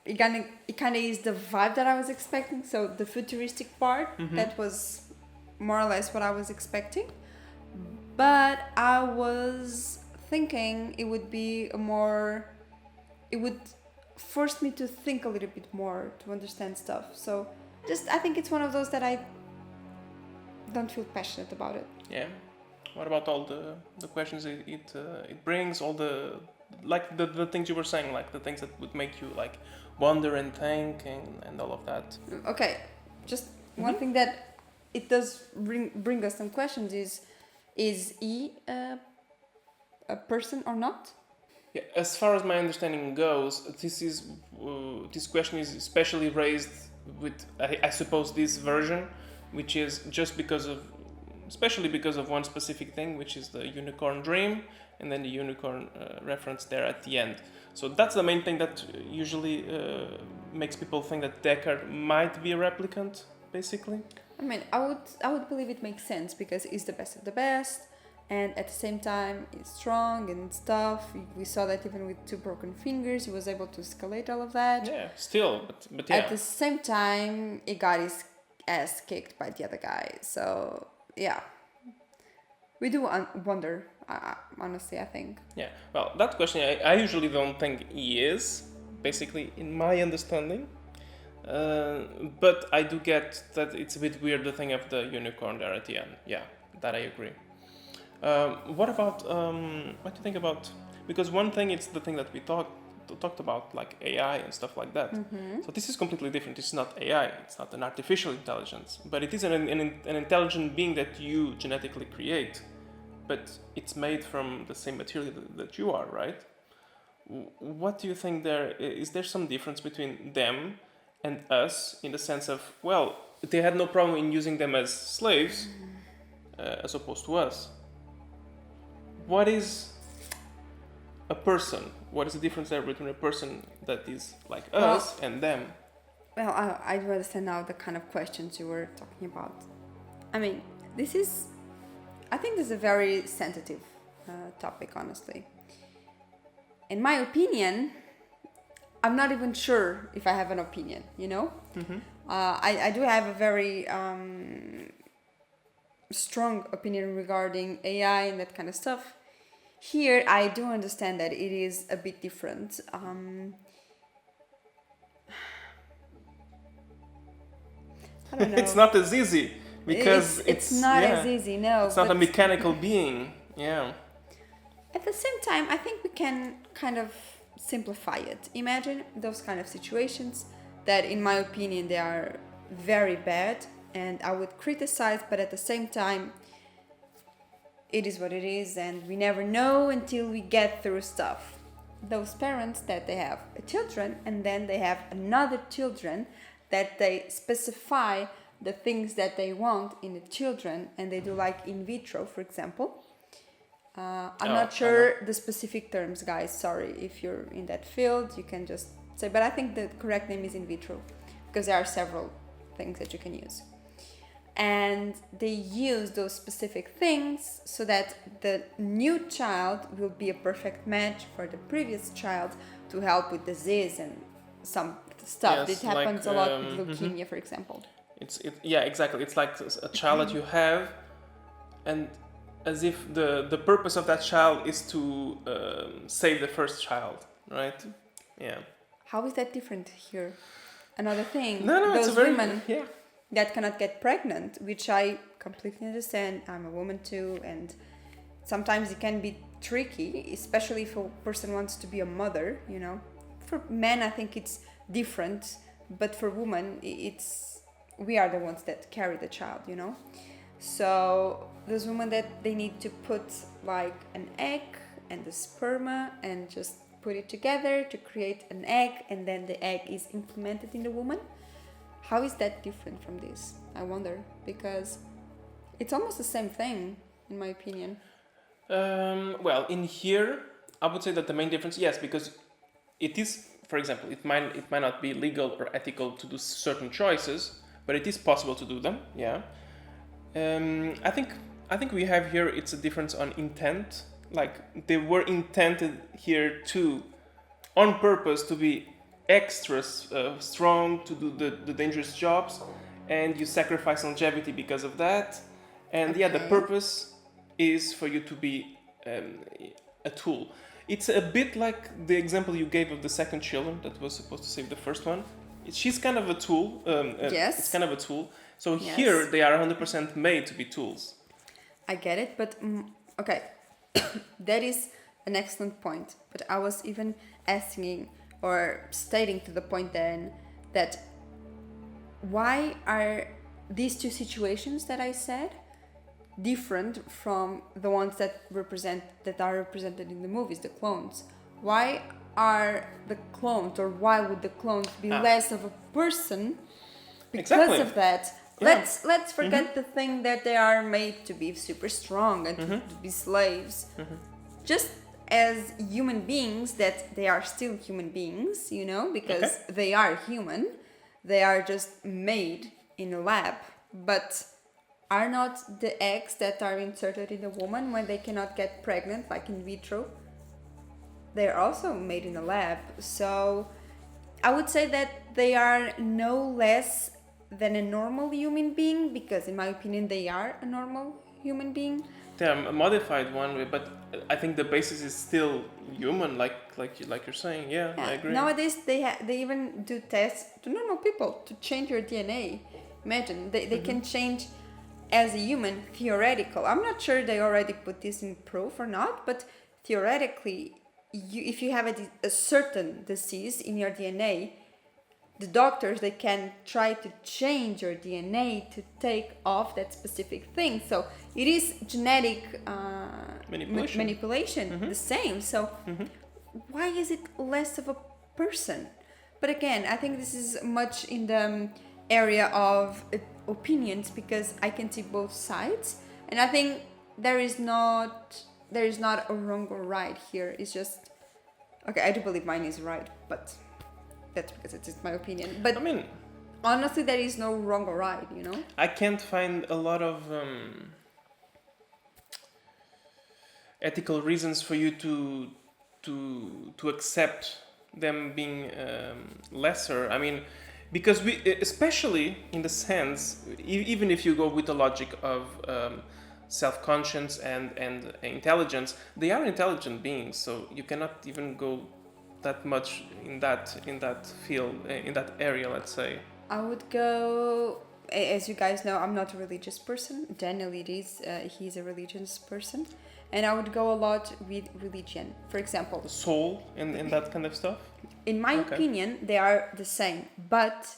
it kind of is the vibe that I was expecting. So the futuristic part, that was more or less what I was expecting. But I was thinking it would be it would force me to think a little bit more to understand stuff. So I think it's one of those that I don't feel passionate about it. Yeah. What about all the questions it brings, all the things you were saying, like the things that would make you like wonder and think and all of that? Okay, just one thing that it does bring us some questions is he a person or not? Yeah, as far as my understanding goes, this question is especially raised with I suppose this version, which is just especially because of one specific thing, which is the unicorn dream, and then the unicorn reference there at the end. So that's the main thing that usually makes people think that Deckard might be a replicant, basically. I mean, I would believe it makes sense because he's the best of the best, and at the same time he's strong and stuff. We saw that even with 2 broken fingers, he was able to escalate all of that. Yeah, still, but yeah. At the same time, he got his ass kicked by the other guy. So yeah, we do wonder. Honestly, I think. Yeah. Well, that question, I usually don't think he is. Basically, in my understanding. But I do get that it's a bit weird, the thing of the unicorn there at the end. Yeah, that I agree. What about, what do you think about, because one thing is the thing that we talked about, like AI and stuff like that. Mm-hmm. So this is completely different. It's not AI, it's not an artificial intelligence, but it is an intelligent being that you genetically create, but it's made from the same material that you are, right? What do you think there, is there some difference between them and us, in the sense of, well, they had no problem in using them as slaves, as opposed to us? What is a person? What is the difference there between a person that is like us and them? Well, I do understand now the kind of questions you were talking about. I mean, I think this is a very sensitive topic, honestly. In my opinion, I'm not even sure if I have an opinion, you know? Mm-hmm. I do have a very strong opinion regarding AI and that kind of stuff. Here, I do understand that it is a bit different. I don't know. It's not as easy, because it's not as easy, no. It's not a mechanical being, yeah. At the same time, I think we can kind of simplify it. Imagine those kind of situations that, in my opinion, they are very bad and I would criticize, but at the same time, it is what it is and we never know until we get through stuff. Those parents that they have children and then they have another children that they specify the things that they want in the children and they do like in vitro, for example. I'm not sure the specific terms, guys. Sorry, if you're in that field, you can just say, but I think the correct name is in vitro because there are several things that you can use. And they use those specific things so that the new child will be a perfect match for the previous child to help with disease and some stuff. Yes, it happens a lot with leukemia, mm-hmm. for example. Yeah, exactly. It's like a child that you have, and as if the purpose of that child is to save the first child, right? Yeah. How is that different here? Another thing, no, those it's a very, women yeah. that cannot get pregnant, which I completely understand. I'm a woman too, and sometimes it can be tricky, especially if a person wants to be a mother, you know. For men, I think it's different, but for women, we are the ones that carry the child, you know. So those women that they need to put like an egg and the sperma and just put it together to create an egg, and then the egg is implemented in the woman. How is that different from this? I wonder, because it's almost the same thing, in my opinion. Well, in here, I would say that the main difference, yes, because it is, for example, it might not be legal or ethical to do certain choices, but it is possible to do them. Yeah. I think we have here, it's a difference on intent. Like they were intended here to, on purpose, to be extra strong to do the dangerous jobs, and you sacrifice longevity because of that. And yeah, the purpose is for you to be a tool. It's a bit like the example you gave of the second children that was supposed to save the first one. She's kind of a tool. Yes. It's kind of a tool. So yes. Here they are 100% made to be tools. I get it, but okay, that is an excellent point. But I was even asking or stating to the point then that why are these two situations that I said different from the ones that are represented in the movies, the clones? Why are the clones, or why would the clones be less of a person because of that? Yeah. Let's forget the thing that they are made to be super strong and to be slaves. Just as human beings, that they are still human beings, you know, because they are human. They are just made in a lab, but are not the eggs that are inserted in the woman when they cannot get pregnant, like in vitro. They're also made in a lab. So I would say that they are no less than a normal human being, because in my opinion they are a normal human being. They're a modified one, but I think the basis is still human, like you're saying. Yeah, I agree. Nowadays they even do tests to normal people to change your DNA. Imagine they can change as a human, theoretical. I'm not sure they already put this in proof or not, but theoretically, if you have a certain disease in your DNA, the doctors, they can try to change your DNA to take off that specific thing. So it is genetic manipulation, the same. So why is it less of a person? But again, I think this is much in the area of opinions, because I can see both sides, and I think there is not a wrong or right here. It's just, okay, I do believe mine is right, but that's because it's just my opinion. But I mean, honestly, there is no wrong or right, you know? I can't find a lot of ethical reasons for you to accept them being lesser. I mean, because we, especially in the sense, even if you go with the logic of self-conscience and intelligence, they are intelligent beings, so you cannot even go that much in that field, in that area, let's say. I would go, as you guys know, I'm not a religious person. Daniel, it is, he's a religious person, and I would go a lot with religion. For example, soul and that kind of stuff. In my opinion, they are the same, but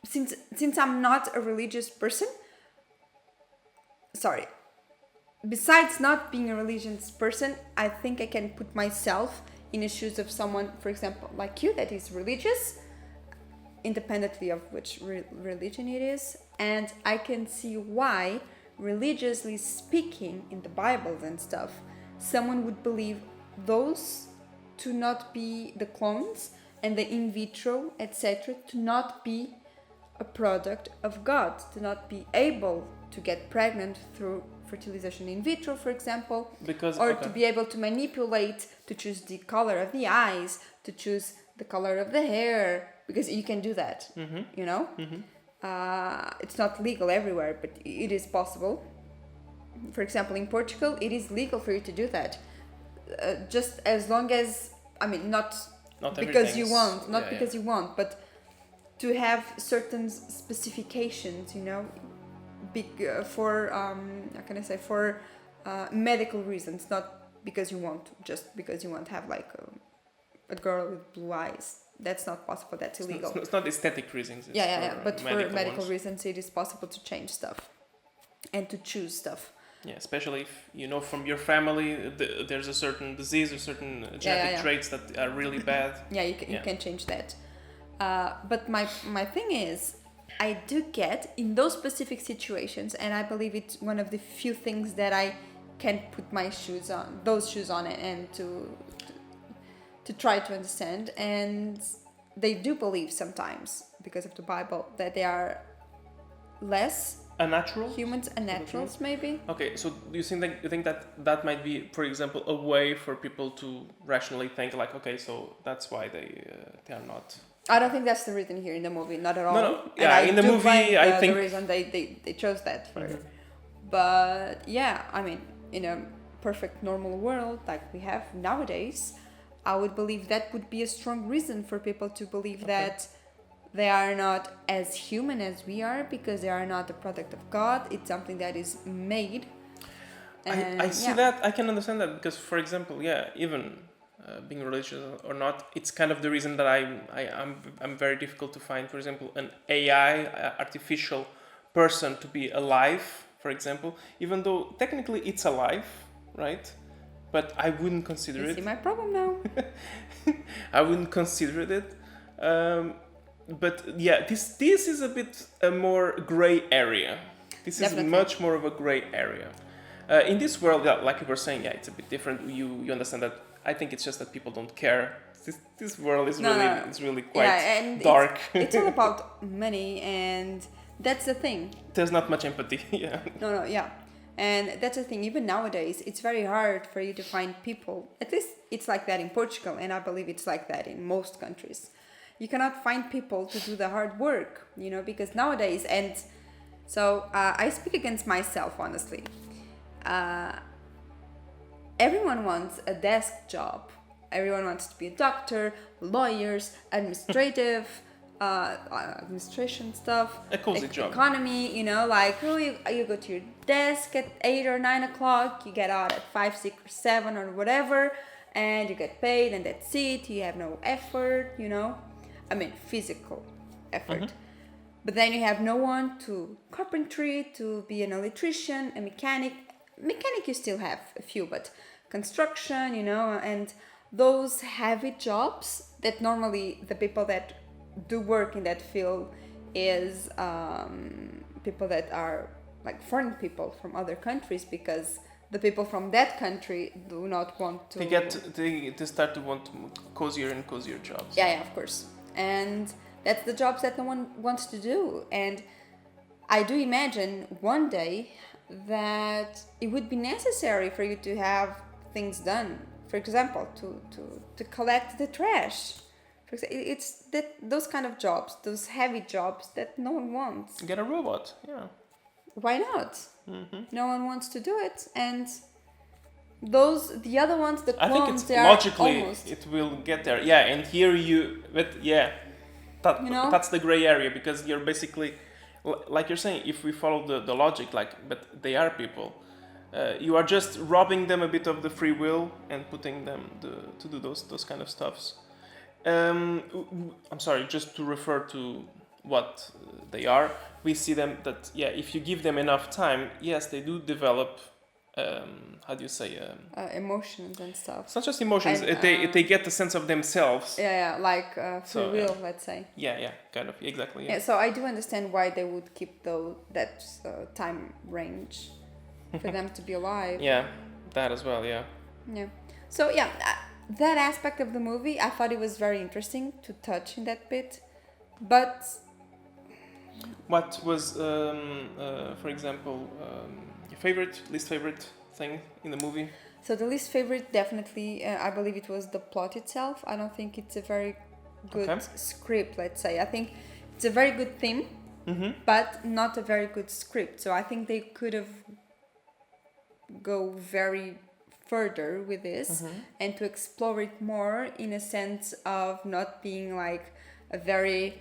since I'm not a religious person, sorry, besides not being a religious person, I think I can put myself in the shoes of someone, for example, like you, that is religious, independently of which religion it is, and I can see why, religiously speaking, in the Bibles and stuff, someone would believe those to not be the clones and the in vitro, etc., to not be a product of God, to not be able to get pregnant through fertilization in vitro, for example, to be able to manipulate, to choose the color of the eyes, to choose the color of the hair, because you can do that, you know? It's not legal everywhere, but it is possible. For example, in Portugal, it is legal for you to do that. Just as long as, I mean, not because you want, because you want, but to have certain specifications, you know, for how can I say, for medical reasons, not because you want, just because you want to have like a girl with blue eyes. That's not possible. That's illegal. It's not aesthetic reasons. It's But for medical reasons, it is possible to change stuff and to choose stuff. Yeah, especially if you know from your family there's a certain disease or certain genetic traits that are really bad. You can change that. But my thing is, I do get in those specific situations, and I believe it's one of the few things that I can put my shoes on, those shoes on, and to try to understand. And they do believe sometimes, because of the Bible, that they are less unnatural humans, unnaturals, maybe. Okay, so do you think that might be, for example, a way for people to rationally think, like, okay, so that's why they are not. I don't think that's the reason here in the movie, not at all. No. Yeah, in the movie, I think the reason they chose that for. But yeah, I mean, in a perfect normal world like we have nowadays, I would believe that would be a strong reason for people to believe that they are not as human as we are, because they are not a product of God. It's something that is made. And I see that. I can understand that, because, for example, even being religious or not, it's kind of the reason that I'm very difficult to find, for example, an AI, artificial person to be alive, for example, even though technically it's alive, right? But I wouldn't consider it. See my problem now. I wouldn't consider it. But yeah, this is a bit a more gray area. This is much more of a gray area. In this world, like you were saying, it's a bit different. You understand that. I think it's just that people don't care. This world is it's really quite and dark. It's all about money, and that's the thing. There's not much empathy. Yeah. No, yeah. And that's the thing, even nowadays, it's very hard for you to find people. At least it's like that in Portugal, and I believe it's like that in most countries. You cannot find people to do the hard work, you know, because nowadays, and so I speak against myself, honestly. Everyone wants a desk job. Everyone wants to be a doctor, lawyers, administration stuff, A cozy job. economy, you know, like, oh, you go to your desk at 8 or 9 o'clock, you get out at 5, 6 or 7 or whatever, and you get paid, and that's it. You have no effort, you know, I mean physical effort. But then you have no one to carpentry, to be an electrician, a mechanic you still have a few, but construction, you know, and those heavy jobs that normally the people that do work in that field is people that are like foreign people from other countries, because the people from that country do not want to. They start to want cozier and cozier jobs. Yeah, of course, and that's the jobs that no one wants to do. And I do imagine one day that it would be necessary for you to have things done. For example, to collect the trash. It's those kind of jobs, those heavy jobs that no one wants. Get a robot, yeah. Why not? No one wants to do it, and the other ones, the clones, I think it's they logically are almost. it will get there. Yeah, and here that's the gray area, because you're basically, like you're saying, if we follow the logic, but they are people. You are just robbing them a bit of the free will and putting them to do those kind of stuffs. I'm sorry, just to refer to what they are, we see them that, if you give them enough time, yes, they do develop, how do you say? Emotions and stuff. It's not just emotions, And, they get the sense of themselves. Yeah, like free will, let's say. Yeah, kind of, exactly. Yeah, so I do understand why they would keep that time range for them to be alive. Yeah, that as well, yeah. Yeah. So that aspect of the movie, I thought it was very interesting to touch in that bit. But what was, for example, your favorite, least favorite thing in the movie? So the least favorite, definitely, I believe it was the plot itself. I don't think it's a very good script, let's say. I think it's a very good theme, but not a very good script. So I think they could have go very further with this and to explore it more, in a sense of not being like a very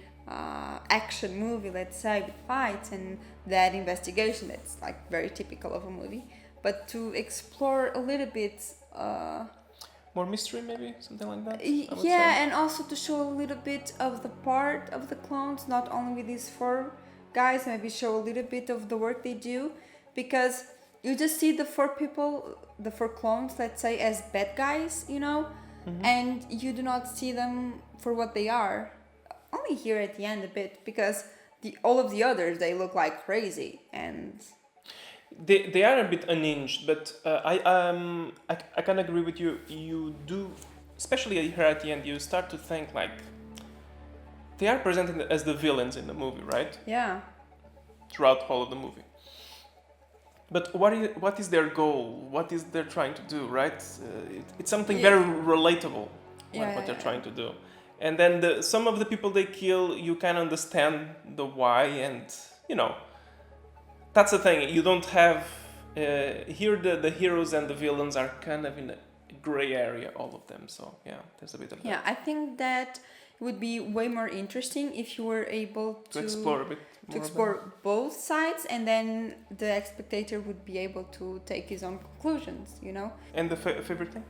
action movie, let's say, with fights and that investigation that's like very typical of a movie, but to explore a little bit more mystery, maybe something like that. And also to show a little bit of the part of the clones, not only with these 4 guys, maybe show a little bit of the work they do, because you just see the 4 people, the 4 clones, let's say, as bad guys, you know, and you do not see them for what they are. Only here at the end a bit, because all of the others, they look like crazy, and they are a bit unhinged. But I can agree with you. You do, especially here at the end, you start to think like they are presented as the villains in the movie, right? Yeah. Throughout all of the movie. But what is their goal? What is they're trying to do, right? It's something very relatable, what they're trying to do. And then some of the people they kill, you can understand the why, and, you know, that's the thing. You don't have... here the heroes and the villains are kind of in a gray area, all of them. So, there's a bit of that. Yeah, I think that it would be way more interesting if you were able to explore a bit more, to explore both sides, and then the spectator would be able to take his own conclusions, you know. And the favorite thing?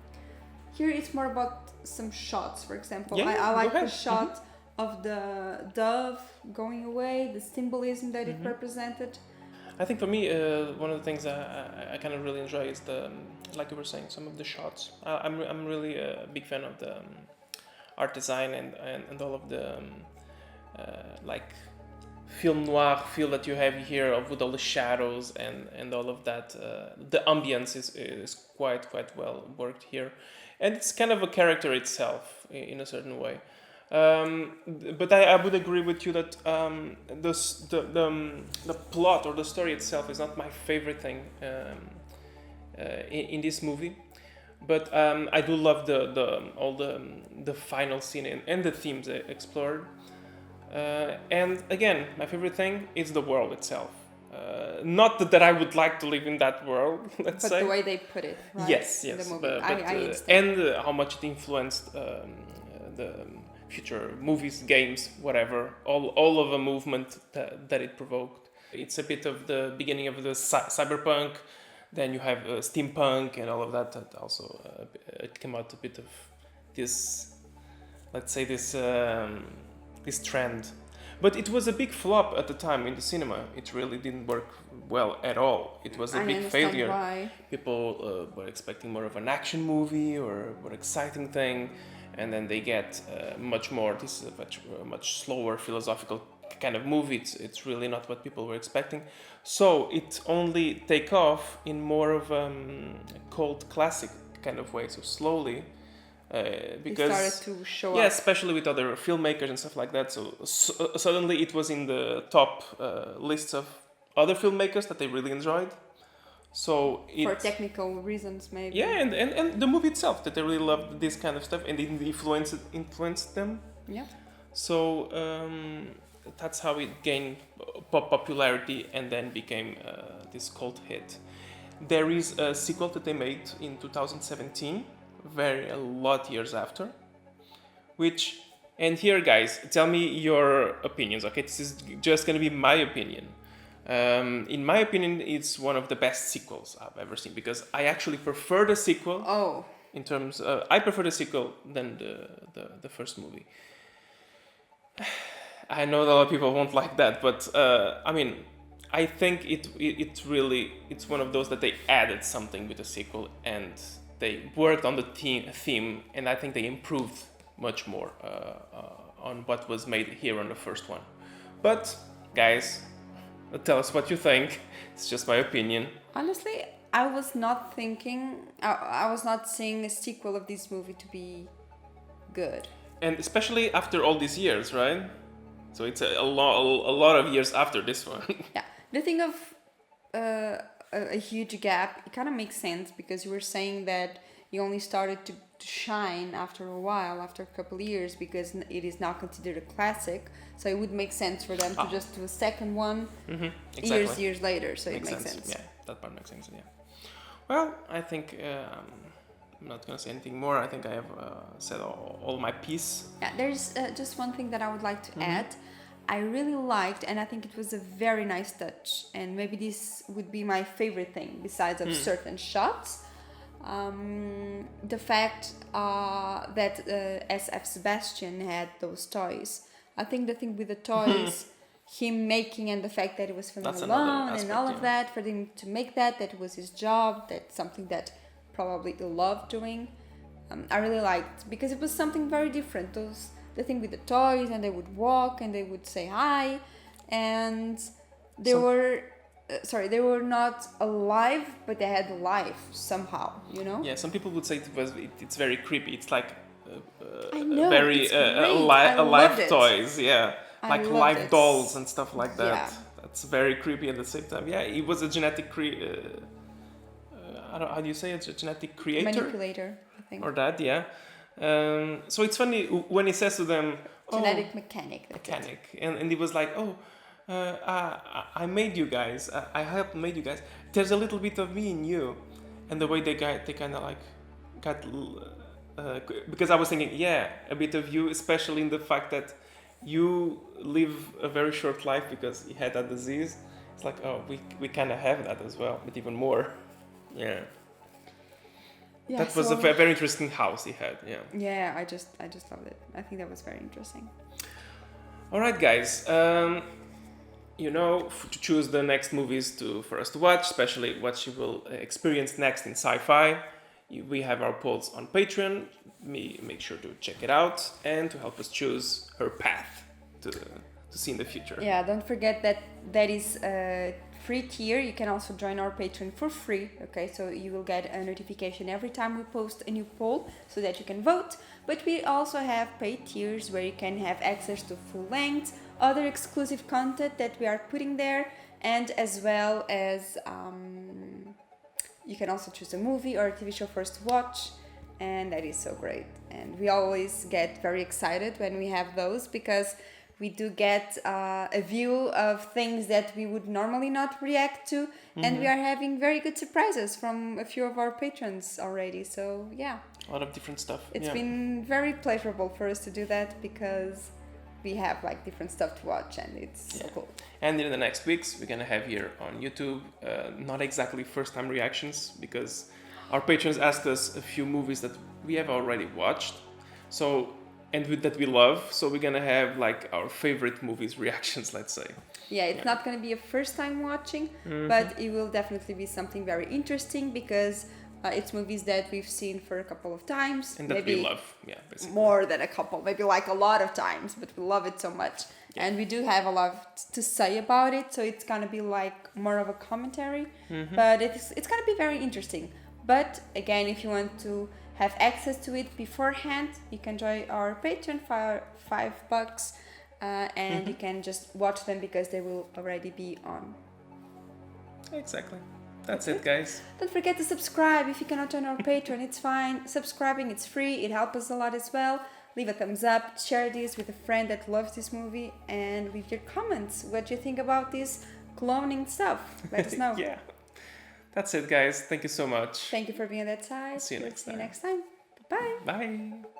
Here it's more about some shots, for example. Yeah, I like the shot of the dove going away, the symbolism that it represented. I think for me, one of the things I kind of really enjoy is like you were saying, some of the shots. I'm really a big fan of the art design and all of the like film noir feel that you have here, with all the shadows and all of that. The ambience is quite well worked here, and it's kind of a character itself in a certain way. But I would agree with you that the plot or the story itself is not my favorite thing in this movie. But I do love all the final scene and the themes explored. And again, my favorite thing is the world itself. Not that I would like to live in that world, let's say. But the way they put it, right? Yes. In the movie. But, I understand. and how much it influenced the future movies, games, whatever, all of the movement that it provoked. It's a bit of the beginning of the cyberpunk. Then you have steampunk and all of that. That also it came out a bit of this, let's say this trend. But it was a big flop at the time in the cinema. It really didn't work well at all. It was a big failure. Why. People were expecting more of an action movie or more exciting thing, and then they get much more. This is a much slower philosophical kind of movie. It's really not what people were expecting. So it only take off in more of a cult classic kind of way. So slowly. Because it started to show up. Especially with other filmmakers and stuff like that. So suddenly it was in the top lists of other filmmakers that they really enjoyed. So for technical reasons, maybe. Yeah, and the movie itself, that they really loved this kind of stuff and it influenced them. Yeah. So that's how it gained popularity and then became this cult hit. There is a sequel that they made in 2017. A lot years after, and here guys, tell me your opinions, okay? This is just gonna be my opinion. In my opinion, it's one of the best sequels I've ever seen, because I actually prefer the sequel. In terms I prefer the sequel than the first movie. I know that a lot of people won't like that, but I mean, I think it's one of those that they added something with the sequel and they worked on the theme, and I think they improved much more on what was made here on the first one. But, guys, tell us what you think. It's just my opinion. Honestly, I was not thinking, I was not seeing a sequel of this movie to be good. And especially after all these years, right? So it's a lot of years after this one. Yeah, the thing of a huge gap, it kind of makes sense, because you were saying that you only started to shine after a while, after a couple of years, because it is now considered a classic. So it would make sense for them to just do a second one years later. So it makes sense. Yeah, that part makes sense. Yeah. Well, I think I'm not gonna say anything more. I think I have said all my piece. Yeah, there's just one thing that I would like to add. I really liked, and I think it was a very nice touch, and maybe this would be my favorite thing besides of certain shots, the fact that SF Sebastian had those toys. I think the thing with the toys, him making, and the fact that he was feeling alone and all of that, for him to make that was his job, that's something that probably he loved doing. I really liked, because it was something very different. The thing with the toys, and they would walk and they would say hi, and they were not alive, but they had life somehow, you know? Yeah, some people would say it's very creepy. It's like I know, very it's great. alive toys, yeah, like live it. dolls and stuff like that. Yeah. That's very creepy at the same time. Yeah, it was a genetic how do you say it? A genetic creator? Manipulator, I think. Or that, yeah. So it's funny when he says to them, genetic mechanic. And he was like, I made you guys. I helped made you guys. There's a little bit of me in you, and the way they kind of like got. Because I was thinking, yeah, a bit of you, especially in the fact that you live a very short life because he had that disease. It's like, we kind of have that as well, but even more. Yeah. Yeah, that was a very interesting house he had. Yeah. Yeah, I just loved it. I think that was very interesting. All right, guys. To choose the next movies for us to watch, especially what she will experience next in sci-fi. We have our polls on Patreon. Make sure to check it out and to help us choose her path to see in the future. Yeah, don't forget that that is a free tier. You can also join our Patreon for free. Okay, so you will get a notification every time we post a new poll so that you can vote. But we also have paid tiers where you can have access to full length, other exclusive content that we are putting there, and as well as you can also choose a movie or a TV show for us to watch, and that is so great. And we always get very excited when we have those because we do get a view of things that we would normally not react to, and we are having very good surprises from a few of our patrons already. So yeah, a lot of different stuff. It's been very pleasurable for us to do that because we have like different stuff to watch, and it's so cool. And in the next weeks, we're gonna have here on YouTube, not exactly first-time reactions, because our patrons asked us a few movies that we have already watched, so that we love. So we're gonna have like our favorite movies reactions, let's say. Yeah, it's not gonna be a first-time watching, but it will definitely be something very interesting because it's movies that we've seen for a couple of times, and that maybe we love. Yeah, basically. More than a couple, maybe like a lot of times, but we love it so much. And we do have a lot to say about it, so it's gonna be like more of a commentary, but it's gonna be very interesting. But again, if you want to have access to it beforehand, you can join our Patreon for $5, and you can just watch them because they will already be on. Exactly. That's it, guys. Don't forget to subscribe. If you cannot join our Patreon, it's fine. Subscribing, it's free. It helps us a lot as well. Leave a thumbs up, share this with a friend that loves this movie, and leave your comments. What do you think about this cloning stuff? Let us know. Yeah. That's it, guys. Thank you so much. Thank you for being on that side. See you next time. Bye. Bye.